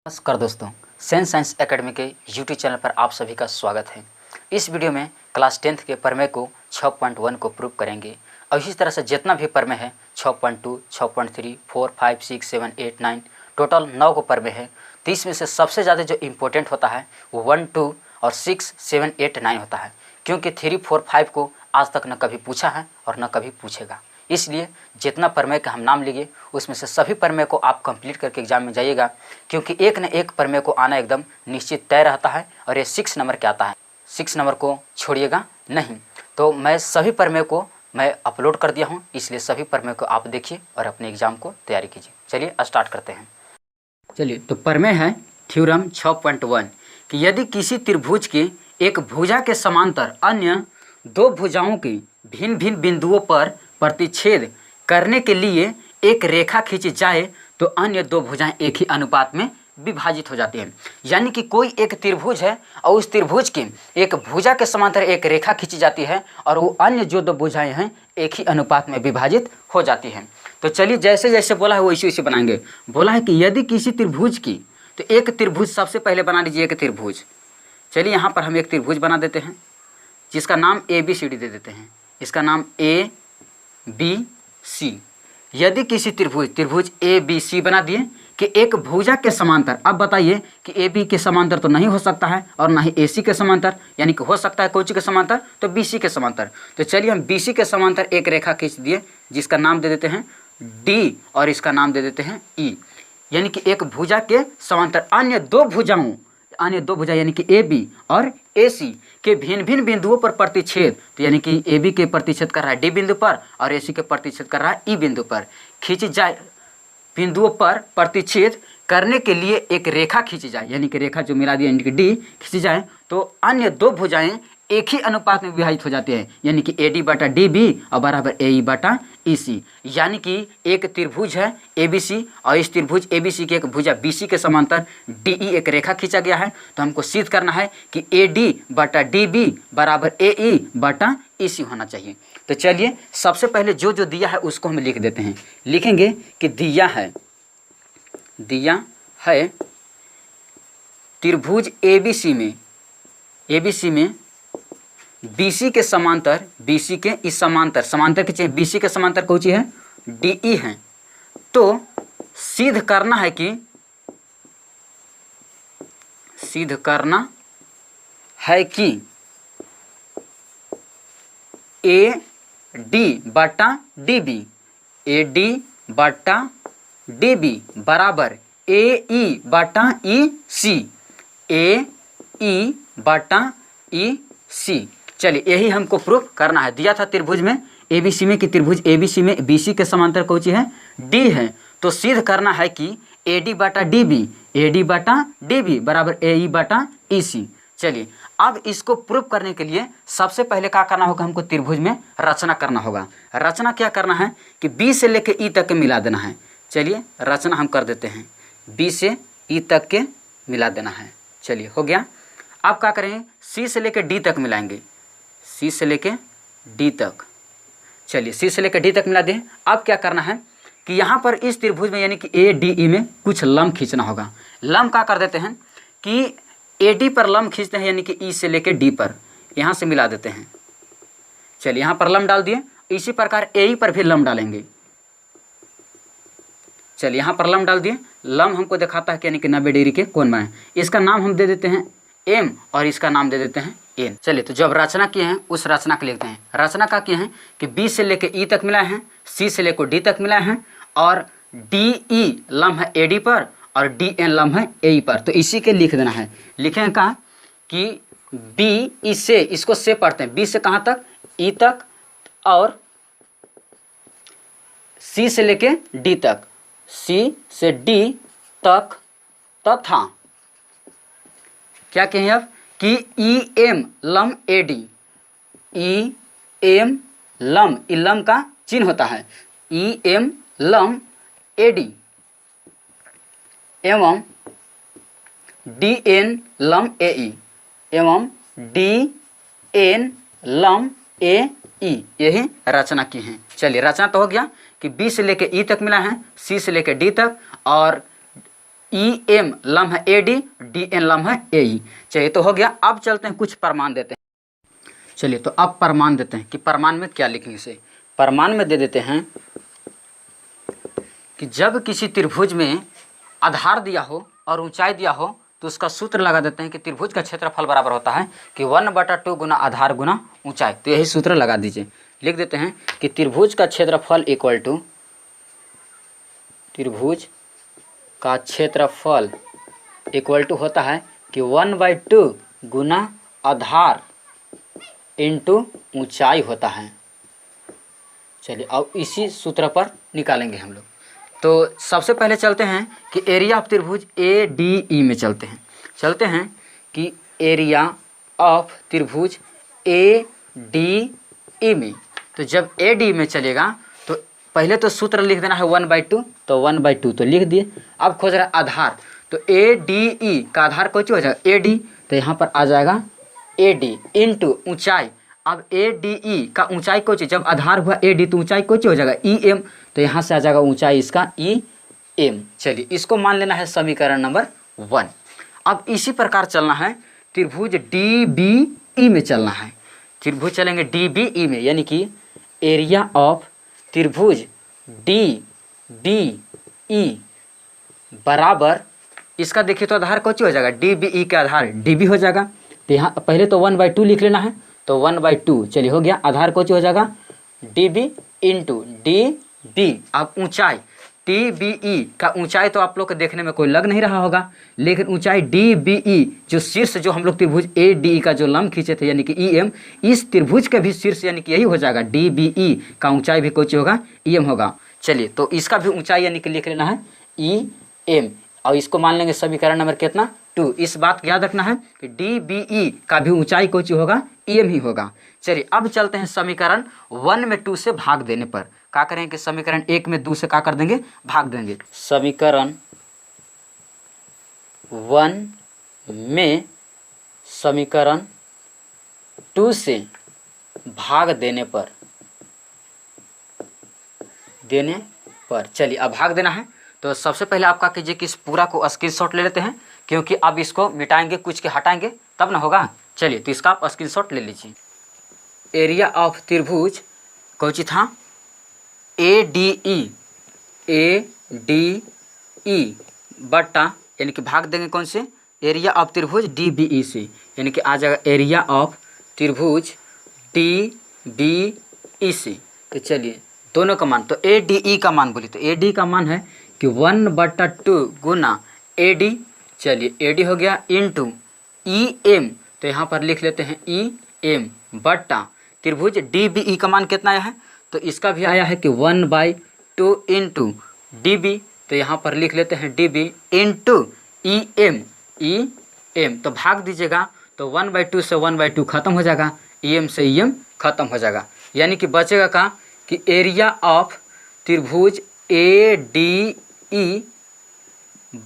नमस्कार दोस्तों, sense science academy के यूट्यूब चैनल पर आप सभी का स्वागत है। इस वीडियो में क्लास 10th के प्रमेय को 6.1 को प्रूव करेंगे और इसी तरह से जितना भी प्रमेय है 6.2, 6.3, 4, 5, 6, 7, 8, 9 टोटल 9 को प्रमेय है। तो इसमें से सबसे ज़्यादा जो इम्पोर्टेंट होता है वो 1, 2 और 6, 7, 8, 9 होता है, क्योंकि 3, 4, 5 को आज तक न कभी पूछा है और न कभी पूछेगा। इसलिए जितना प्रमेय का हम नाम लिए उसमें से सभी प्रमेय को आप कंप्लीट करके एग्जाम में जाइएगा, क्योंकि एक न एक प्रमेय को आना एकदम निश्चित तय रहता है और ये 6 नंबर के आता है। 6 नंबर को छोड़िएगा नहीं। तो मैं सभी प्रमेय को मैं अपलोड कर दिया हूँ, इसलिए सभी प्रमेय को आप देखिए और अपने एग्जाम को तैयारी कीजिए। चलिए स्टार्ट करते हैं। चलिए, तो प्रमेय है थ्योरम 6.1 कि यदि किसी त्रिभुज के एक भुजा के समांतर अन्य दो भुजाओं के भिन्न भिन्न बिंदुओं पर प्रतिच्छेद करने के लिए एक रेखा खींची जाए तो अन्य दो भुजाएं एक ही अनुपात में विभाजित हो जाती हैं। यानी कि कोई एक त्रिभुज है और उस त्रिभुज की एक भुजा के समांतर एक रेखा खींची जाती है और वो अन्य जो दो भुजाएं हैं एक ही अनुपात में विभाजित हो जाती हैं। तो चलिए, जैसे जैसे बोला है वैसे वैसे बनाएंगे। बोला है कि यदि किसी त्रिभुज की, तो एक त्रिभुज सबसे पहले बना लीजिए, एक त्रिभुज। चलिए, यहाँ पर हम एक त्रिभुज बना देते हैं जिसका नाम ABCD दे देते हैं। इसका नाम ABC। यदि किसी त्रिभुज ABC बना दिए कि एक भुजा के समांतर, अब बताइए कि AB के समांतर तो नहीं हो सकता है और ना ही AC के समांतर, यानी कि हो सकता है कौन सी के समांतर, तो BC के समांतर। तो चलिए हम BC के समांतर एक रेखा खींच दिए जिसका नाम दे देते हैं D और इसका नाम दे देते हैं E। यानी कि एक भुजा के समांतर अन्य दो भुजा यानी कि AB और AC के भिन्न भिन्न बिंदुओं पर प्रतिच्छेद, तो यानी कि AB के प्रतिच्छेद कर रहा है D बिंदु पर और AC के प्रतिच्छेद कर रहा है E बिंदु पर, खींची जाए, बिंदुओं पर प्रतिच्छेद करने के लिए एक रेखा खींची जाए, यानी कि रेखा जो मिला दिया यानी कि D खींची जाए, तो अन्य दो भुजाएं एक ही अनुपात में विभाजित हो जाते हैं, यानी कि AD बटा DB और बराबर AE बटा EC। यानी कि एक त्रिभुज है ABC और इस त्रिभुज ABC की एक भुजा BC के समांतर DE एक रेखा खींचा गया है। तो हमको सिद्ध करना है कि AD बटा DB बराबर AE बटा EC होना चाहिए। तो चलिए, सबसे पहले जो जो दिया है उसको हम लिख देते हैं। लिखेंगे कि दिया है त्रिभुज ABC में BC के समांतर, BC के इस समांतर के चाहिए, BC के समांतर कौन सी है, DE है। तो सिद्ध करना है कि AD बटा DB बराबर AE बटा EC, AE बटा EC। चलिए, यही हमको प्रूफ करना है। दिया था त्रिभुज में ABC में कि त्रिभुज ABC में BC के समांतर कौन सी है, D है। तो सिद्ध करना है कि AD बटा DB बराबर AE बटा EC। चलिए, अब इसको प्रूफ करने के लिए सबसे पहले क्या करना होगा, हमको त्रिभुज में रचना करना होगा। रचना क्या करना है कि B से लेके E तक के मिला देना है। चलिए, रचना हम कर देते हैं, B से E तक के मिला देना है। चलिए, हो गया। अब क्या करेंगे, C से लेके D तक मिलाएंगे, C से लेके D तक। चलिए, C से लेके D तक मिला दें। अब क्या करना है कि यहाँ पर इस त्रिभुज में यानी कि ADE में कुछ लंब खींचना होगा। लंब क्या कर देते हैं कि AD पर लंब खींचते हैं, यानी कि E से लेके D पर, यहाँ से मिला देते हैं। चलिए, यहाँ पर लंब डाल दिए। इसी प्रकार AE पर भी लंब डालेंगे। चलिए, यहाँ पर लंब डाल दिए। लंब हमको दिखाता है कि यानी कि 90 डिग्री के कोण बनाए। इसका नाम हम दे देते हैं M और इसका नाम दे देते हैं N। चलिए, तो जब रचना किए हैं उस रचना को लिखते हैं। रचना का किए हैं कि B से लेके E तक मिलाए हैं, C से लेकर D तक मिलाए हैं और DE लंब है AD पर और DN लंब है AE पर। तो इसी के लिख देना है। लिखेंगे कहाँ कि B से, इसको से पढ़ते हैं, B से कहाँ तक, E तक और C से लेके D तक, C से D तक, तथा क्या कहें अब कि EM लंब AD, EM लंब, लंब का चिन्ह होता है, EM लंब AD एवं DN लंब AE एवं DN लंब AE। यही रचना की है। चलिए, रचना तो हो गया कि B से लेके E तक मिला है, C से लेके D तक और ई एम लम्ब है ए डी, डी एन लम्ब है ए ई। चलिए तो हो गया। अब चलते हैं कुछ प्रमाण देते हैं। चलिए तो अब प्रमाण देते हैं कि प्रमाण में क्या लिखेंगे। इसे प्रमाण में दे देते हैं कि जब किसी त्रिभुज में आधार दिया हो और ऊंचाई दिया हो तो उसका सूत्र लगा देते हैं कि त्रिभुज का क्षेत्रफल बराबर होता है कि 1/2 गुना आधार गुना ऊंचाई। तो यही सूत्र लगा दीजिए। लिख देते हैं कि त्रिभुज का क्षेत्रफल इक्वल टू, त्रिभुज का क्षेत्रफल इक्वल टू होता है कि 1/2 गुना आधार इंटू ऊंचाई होता है। चलिए अब इसी सूत्र पर निकालेंगे हम लोग। तो सबसे पहले चलते हैं कि एरिया ऑफ त्रिभुज ए डी ई में चलते हैं कि एरिया ऑफ त्रिभुज ए डी ई में। तो जब ए डी में चलेगा तो पहले तो सूत्र लिख देना है 1/2, तो 1/2 तो लिख दिए। अब खोज रहा है आधार, तो ए डी ई का आधार कौन सी हो जाएगा ए डी, तो यहाँ पर आ जाएगा ए डी इंटू ऊँचाई। अब ए डी ई का ऊंचाई कौन सी, जब आधार हुआ ए डी तो ऊंचाई कौन सी हो जाएगा ई एम, तो यहाँ से आ जाएगा ऊंचाई इसका ई एम। चलिए इसको मान लेना है समीकरण नंबर 1। अब इसी प्रकार चलना है त्रिभुज डी बी ई में चलना है। त्रिभुज चलेंगे डी बी ई में, यानी कि एरिया ऑफ त्रिभुज डी बी ई बराबर, इसका देखिए तो आधार कौन सी हो जाएगा डी बी ई का आधार डी बी हो जाएगा। तो यहाँ पहले तो 1/2 लिख लेना है, तो 1/2 चलिए हो गया। आधार कौन सी हो जाएगा D B into D B. अब ऊंचाई डी बी ई का ऊंचाई तो आप लोग को देखने में कोई लग नहीं रहा होगा, लेकिन ऊंचाई डी बी ई जो शीर्ष जो हम लोग त्रिभुज ए डी ई का जो लंब खींचे थे यानी कि ई एम, इस त्रिभुज के भी शीर्ष यानी कि यही हो जाएगा डी बी ई का ऊंचाई भी कौन सी होगा ई एम होगा। चलिए तो इसका भी ऊंचाई यानी कि लिख लेना है ई एम, और इसको मान लेंगे समीकरण नंबर कितना 2। इस बात को याद रखना है कि डी बी ई का भी ऊंचाई कौन सी होगा ई एम ही होगा। चलिए अब चलते हैं समीकरण 1 में 2 से भाग देने पर क्या करेंगे कि समीकरण 1 में 2 से क्या कर देंगे भाग देंगे। समीकरण 1 में समीकरण 2 से भाग देने पर चलिए अब भाग देना है। तो सबसे पहले आप क्या कीजिए कि इस पूरा को स्क्रीनशॉट ले लेते हैं, क्योंकि अब इसको मिटाएंगे कुछ के हटाएंगे तब ना होगा। चलिए तो इसका आप स्क्रीनशॉट ले लीजिए। एरिया ऑफ त्रिभुज कौन सी था ए डी ई बट्टा, यानी कि भाग देंगे कौन से एरिया ऑफ त्रिभुज डी बी ई से, यानी कि आ जाएगा एरिया ऑफ त्रिभुज डी बी ई से। तो चलिए दोनों का मान, तो ए डी ई का मान बोली तो ए डी का मान है कि 1/2 गुना ए डी, चलिए ए डी हो गया इंटू ई एम, तो यहाँ पर लिख लेते हैं ई एम बट्टा त्रिभुज डी बी ई का मान कितना आया है, तो इसका भी आया है कि 1/2 इंटू डी बी, तो यहाँ पर लिख लेते हैं D B into E M, तो भाग दीजिएगा तो 1/2 से 1/2 खत्म हो जाएगा, ई एम से ई एम खत्म हो जाएगा, यानी कि बचेगा का कि एरिया ऑफ त्रिभुज ए डी ई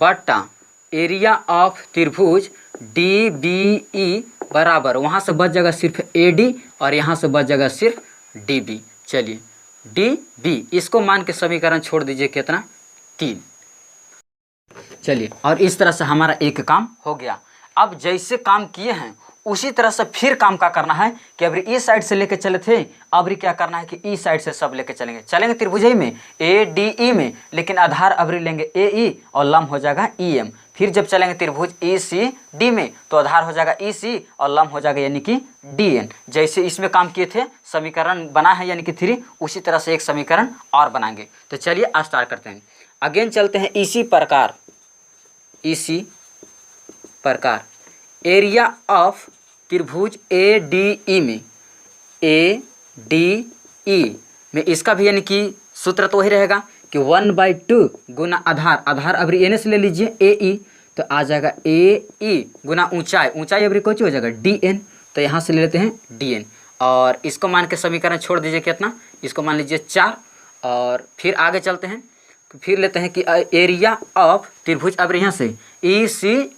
बट्टा एरिया ऑफ त्रिभुज डी बी ई बराबर, वहाँ से बच जाएगा सिर्फ ए डी और यहाँ से बच जाएगा सिर्फ डी बी। चलिए डी बी इसको मान के समीकरण छोड़ दीजिए कितना 3। चलिए और इस तरह से हमारा एक काम हो गया। अब जैसे काम किए हैं उसी तरह से फिर काम का करना है कि अभी इस साइड से लेके चले थे, अब क्या करना है कि इस साइड से सब लेके चलेंगे त्रिभुज में ए डी ई में, लेकिन आधार अभी लेंगे ए ई और लंब हो जाएगा ई एम। फिर जब चलेंगे त्रिभुज ई सी डी में तो आधार हो जाएगा ई सी और लंब हो जाएगा यानी कि डी एन। जैसे इसमें काम किए थे समीकरण बना है यानी कि 3, उसी तरह से एक समीकरण और बनाएंगे। तो चलिए स्टार्ट करते हैं। अगेन चलते हैं इसी प्रकार एरिया ऑफ त्रिभुज ए डी ई में इसका भी यानी कि सूत्र तो वही रहेगा कि 1/2 गुना आधार अभी एन से ले लीजिए ए ई, तो आ जाएगा ए ई गुना ऊंचाई अभी कौन हो जाएगा डी एन, तो यहाँ से ले लेते हैं डी एन और इसको मान के समीकरण छोड़ दीजिए कितना, इसको मान लीजिए 4। और फिर आगे चलते हैं, फिर लेते हैं कि एरिया ऑफ त्रिभुज अब यहाँ से ई सी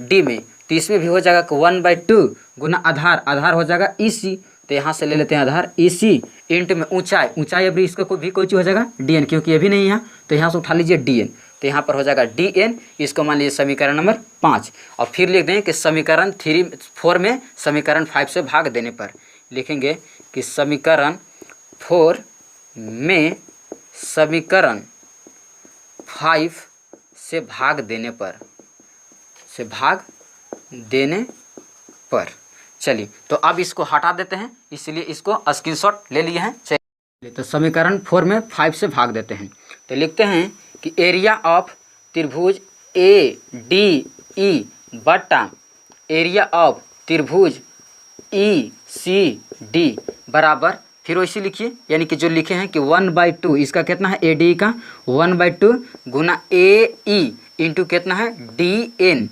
डी में, तो इसमें भी हो जाएगा कि 1/2 गुना आधार हो जाएगा ई सी, तो यहाँ से ले लेते हैं आधार EC इंटू में ऊंचाई, ऊंचाई अभी इसको भी कोई चीज़ हो जाएगा DN, क्योंकि ये भी नहीं है यहाँ, तो यहाँ से उठा लीजिए DN, तो यहाँ पर हो जाएगा DN। इसको मान लीजिए समीकरण नंबर 5, और फिर लिख दें कि समीकरण 4 में समीकरण 5 से भाग देने पर लिखेंगे कि समीकरण 4 में समीकरण 5 से भाग देने पर चलिए, तो अब इसको हटा देते हैं, इसलिए इसको स्क्रीनशॉट ले लिए हैं। चलिए, तो समीकरण 4 में 5 से भाग देते हैं, तो लिखते हैं कि एरिया ऑफ त्रिभुज ADE बटा एरिया ऑफ त्रिभुज ECD बराबर, फिर वैसे लिखिए, यानी कि जो लिखे हैं कि 1/2 इसका कितना है ADE का 1/2 गुना AE इंटू कितना है DN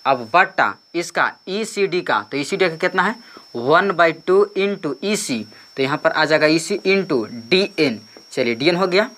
अब बटा इसका ECD का, तो ECD का कितना है 1/2 इंटू EC, तो यहाँ पर आ जाएगा EC इंटू DN। चलिए DN हो गया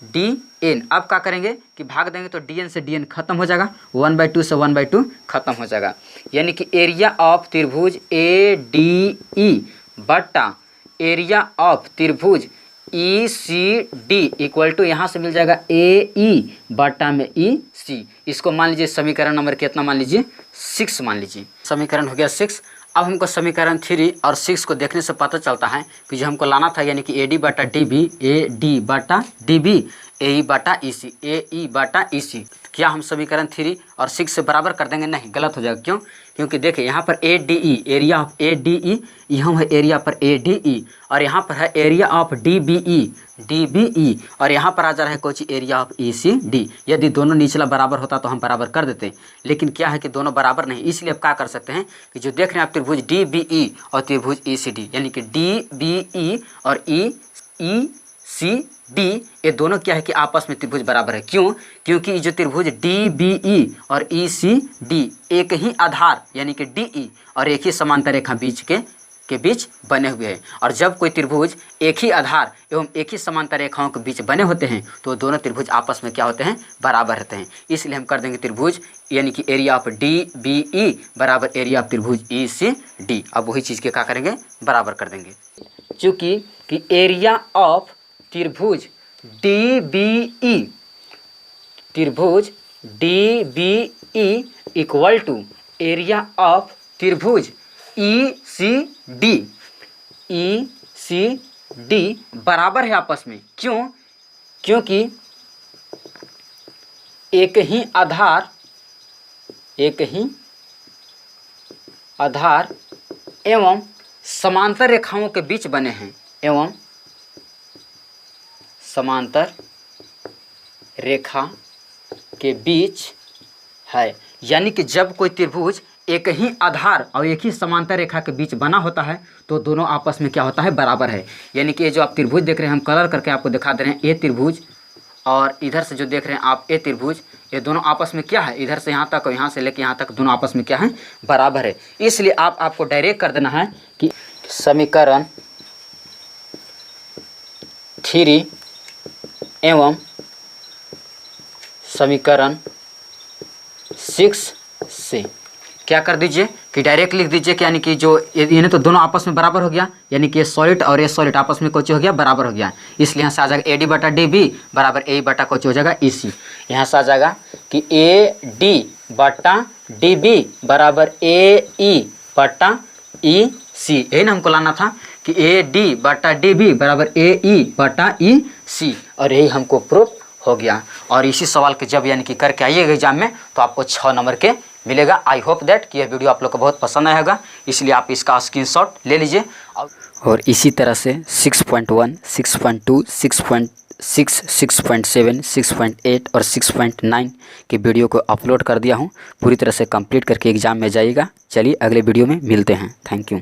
DN। अब क्या करेंगे कि भाग देंगे तो DN से DN खत्म हो जाएगा, 1/2 से 1/2 खत्म हो जाएगा, यानी कि एरिया ऑफ त्रिभुज ADE बटा एरिया ऑफ त्रिभुज ECD इक्वल टू यहाँ से मिल जाएगा AE बटा में EC। इसको मान लीजिए समीकरण नंबर कितना मान लीजिए 6 मान लीजिए, समीकरण हो गया 6। अब हमको समीकरण 3 और 6 को देखने से पता चलता है कि जो हमको लाना था, यानी कि AD बटा DB, AD बटा DB, AE बटा EC, AE बटा EC, क्या हम समीकरण 3 और 6 से बराबर कर देंगे? नहीं, गलत हो जाएगा। क्यों? क्योंकि देखिए यहाँ पर ADE, एरिया ऑफ ADE, यहाँ है एरिया पर ADE, और यहाँ पर है एरिया ऑफ DBE, और यहाँ पर आ जा रहा है कोई एरिया ऑफ ECD। यदि दोनों निचला बराबर होता तो हम बराबर कर देते, लेकिन क्या है कि दोनों बराबर नहीं, इसलिए अब क्या कर सकते हैं कि जो देख रहे हैं आप त्रिभुज DBE और त्रिभुज ECD, यानी कि DBE और ECD, ये दोनों क्या है कि आपस में त्रिभुज बराबर है। क्यों? क्योंकि जो त्रिभुज DBE और ECD एक ही आधार यानी कि DE और एक ही समांतर रेखा के बीच बने हुए हैं, और जब कोई त्रिभुज एक ही आधार एवं एक ही समांतर रेखाओं के बीच बने होते हैं तो दोनों त्रिभुज आपस में क्या होते हैं? बराबर होते हैं। इसलिए हम कर देंगे त्रिभुज यानी कि एरिया ऑफ DBE बराबर एरिया ऑफ त्रिभुज ECD। अब वही चीज़ के क्या करेंगे? बराबर कर देंगे। चूँकि कि एरिया ऑफ त्रिभुज DBE equal to area of त्रिभुज ECD बराबर है आपस में। क्यों? क्योंकि एक ही आधार एवं समांतर रेखाओं के बीच बने हैं, एवं समांतर रेखा के बीच है, यानी कि जब कोई त्रिभुज एक ही आधार और एक ही समांतर रेखा के बीच बना होता है तो दोनों आपस में क्या होता है? बराबर है। यानी कि ये जो आप त्रिभुज देख रहे हैं, हम कलर करके आपको दिखा दे रहे हैं, ये त्रिभुज और इधर से जो देख रहे हैं आप ये त्रिभुज, ये दोनों आपस में क्या है? इधर से यहाँ तक और यहाँ से लेकर यहाँ तक दोनों आपस में क्या है? बराबर है। इसलिए आपको डायरेक्ट कर देना है कि समीकरण 3 एवं समीकरण 6 से क्या कर दीजिए कि डायरेक्ट लिख दीजिए कि यानी कि जो ये तो दोनों आपस में बराबर हो गया, यानी कि ये सॉलिड और ये सॉलिड आपस में कोची हो गया? बराबर हो गया। इसलिए यहाँ से आ जाएगा AD बटा DB बराबर AE बटा कोची हो जाएगा EC। यहाँ से आ जाएगा कि AD बटा DB बराबर AE बटा EC। यही ना हमको लाना था कि AD बटा DB बराबर AE बटा EC, और यही हमको प्रूफ हो गया। और इसी सवाल के जब यानी कि करके आइएगा एग्जाम में तो आपको 6 नंबर के मिलेगा। आई होप दैट कि यह वीडियो आप लोग को बहुत पसंद आया होगा, इसलिए आप इसका स्क्रीनशॉट ले लीजिए। और इसी तरह से 6.1, 6.2, 6.6, 6.7, 6.8 और 6.9 के वीडियो को अपलोड कर दिया हूँ। पूरी तरह से कंप्लीट करके एग्ज़ाम में जाइएगा। चलिए अगले वीडियो में मिलते हैं। Thank you.